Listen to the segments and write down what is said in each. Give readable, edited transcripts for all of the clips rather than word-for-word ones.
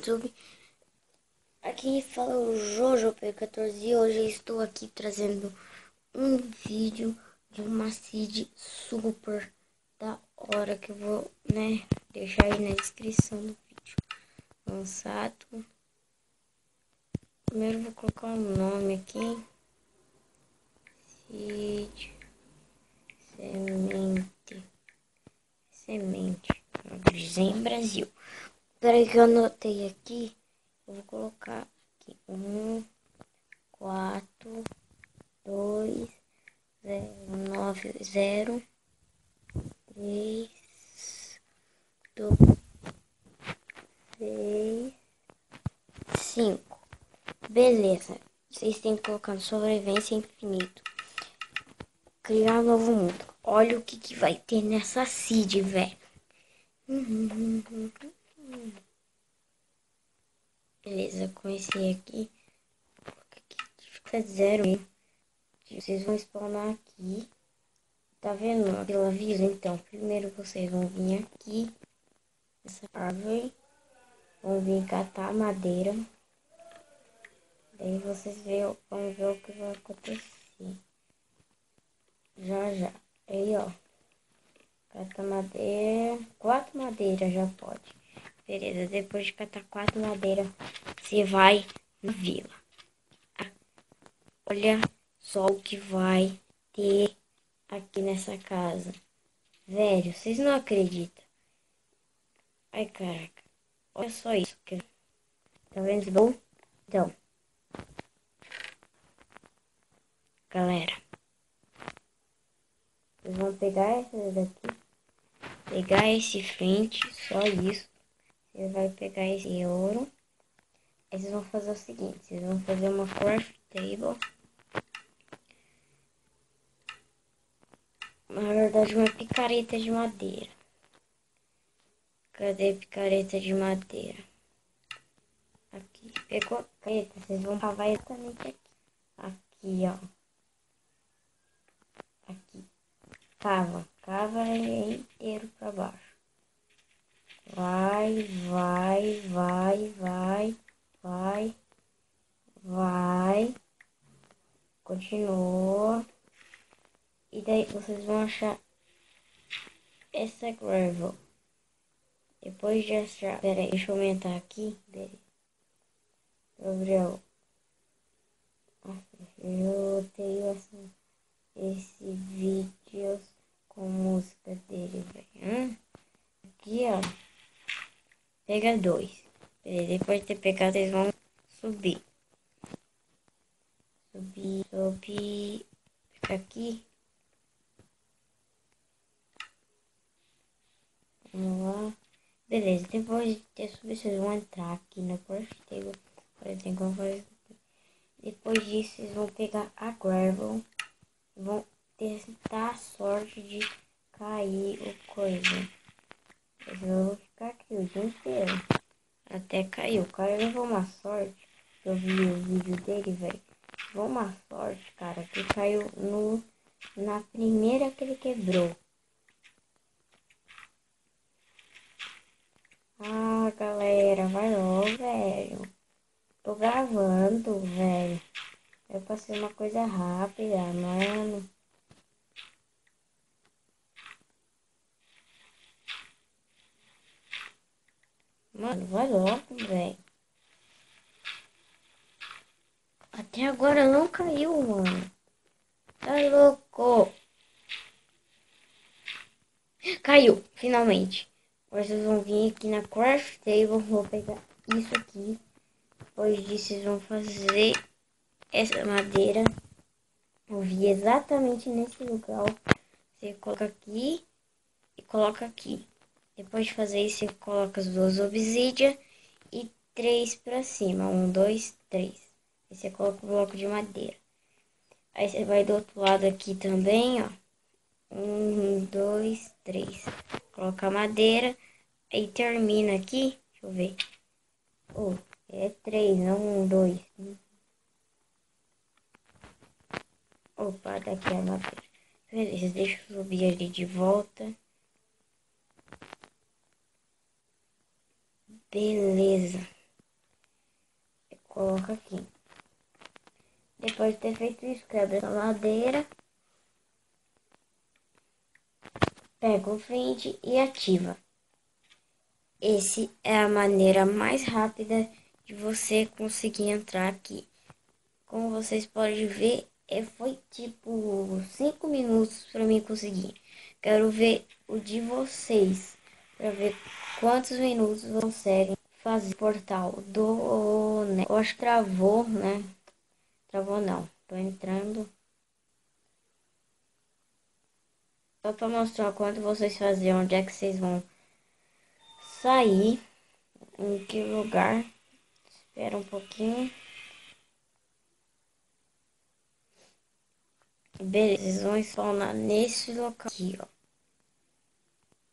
YouTube. Aqui fala o JojoP14 e hoje estou aqui trazendo um vídeo de uma seed super da hora que eu vou, deixar aí na descrição do vídeo. Lançado. Primeiro vou colocar um nome aqui. Seed Semente. Desenho Brasil. Peraí que eu anotei aqui. Eu vou colocar aqui 1, 4, 2, 0, 9, 0, 3, 2, 6, 5. Beleza. Vocês têm que colocar no sobrevivência infinito. Criar um novo mundo. Olha o que vai ter nessa seed, velho. Beleza, comecei aqui. Aqui fica 0. Vocês vão spawnar aqui. Tá vendo pela vila? Então, primeiro vocês vão vir aqui. Nessa árvore. Vão vir catar madeira. Daí vocês vão ver o que vai acontecer. Já. Aí, ó. Cata madeira. 4 madeiras já pode. Beleza, depois de catar 4 madeiras, você vai na vila. Olha só o que vai ter aqui nessa casa. Velho, vocês não acreditam. Ai, caraca. Olha só isso. Tá vendo? Bom? Então. Galera. Vocês vão pegar essa daqui. Pegar esse frente. Só isso. Você vai pegar esse ouro. Aí vocês vão fazer o seguinte. Vocês vão fazer uma craft table. Na verdade, uma picareta de madeira. Cadê a picareta de madeira? Aqui. Pegou a picareta? Vocês vão cavar exatamente aqui. Aqui, ó. Aqui. Cava ele inteiro pra baixo. Vai. Continua. E daí vocês vão achar essa gravel. Depois de achar... Pera aí, deixa eu aumentar aqui. Gabriel. Eu tenho esse vídeo com música dele, velho. Aqui, ó. Pega 2. Beleza, depois de ter pegado, eles vão subir. Subir. Fica aqui. Vamos lá. Beleza, depois de ter subido, vocês vão entrar aqui na craft table. Tem como fazer aqui. Depois disso, vocês vão pegar a gravel. Vão tentar a sorte de cair o coisa. Vocês vão ficar aqui o dia inteiro. Até caiu. O cara levou uma sorte. Eu vi o vídeo dele, velho. Levou uma sorte, cara, que caiu na primeira que ele quebrou. Ah, galera, vai logo, velho. Tô gravando, velho. Eu passei uma coisa rápida, mano. Mano, vai logo, velho. Até agora não caiu, mano. Tá louco. Caiu, finalmente. Agora vocês vão vir aqui na craft table. Vou pegar isso aqui. Depois disso, vocês vão fazer essa madeira. Eu vi exatamente nesse lugar. Você coloca aqui e coloca aqui. Depois de fazer isso, você coloca as 2 obsidian e 3 pra cima. 1, 2, 3. Aí você coloca o bloco de madeira. Aí você vai do outro lado aqui também, ó. 1, 2, 3. Coloca a madeira. Aí termina aqui. Deixa eu ver. Oh, é 3, não 1, 2. Opa, daqui a madeira. Beleza, deixa eu subir ali de volta. Beleza. coloca aqui. Depois de ter feito isso, quebra essa madeira, pega o flint e ativa. Essa é a maneira mais rápida de você conseguir entrar aqui. Como vocês podem ver, foi tipo 5 minutos para mim conseguir. Quero ver o de vocês, para ver quantos minutos conseguem fazer o portal do... Né? Eu acho que travou, né? Travou não. Tô entrando. Só para mostrar quanto vocês faziam, onde é que vocês vão sair, em que lugar. Espera um pouquinho. Beleza, vocês vão spawnar nesse local aqui, ó.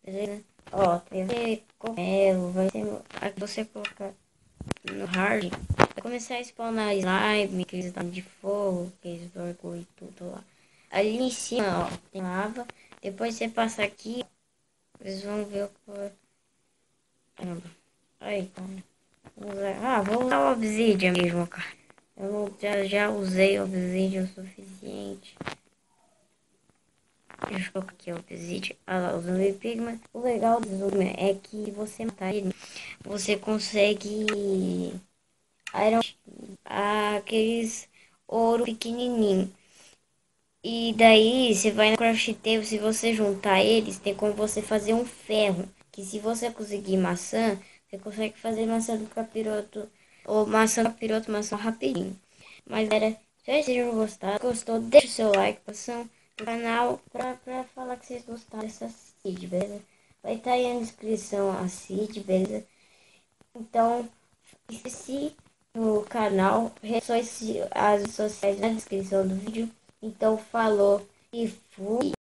Beleza? Ó, vai ter cogumelo, vai ter... Aqui você colocar no hard, vai começar a spawnar slime, aqueles slime de fogo, aqueles bagulho e tudo lá. Ali em cima, ó, tem lava. Depois você passa aqui, vocês vão ver o que... Caramba. Aí, vou usar o obsidian mesmo, cara. Eu já usei o obsidian o suficiente. Deixa eu colocar aqui o obsidian. Ah lá, o zombie pigman. O legal do zombie é que você matar ele, você consegue iron, aqueles ouro pequenininho. E daí você vai no craft table, se você juntar eles, tem como você fazer um ferro. Que se você conseguir maçã, você consegue fazer maçã do capiroto. Ou maçã do capiroto, maçã rapidinho. Mas era, espero que vocês tenham gostado. Gostou? Deixa o seu like, passando no canal pra falar que vocês gostaram dessa seed, beleza? Vai estar aí na descrição a seed, beleza? Então, esqueci no canal, as redes sociais na descrição do vídeo. Então, falou e fui.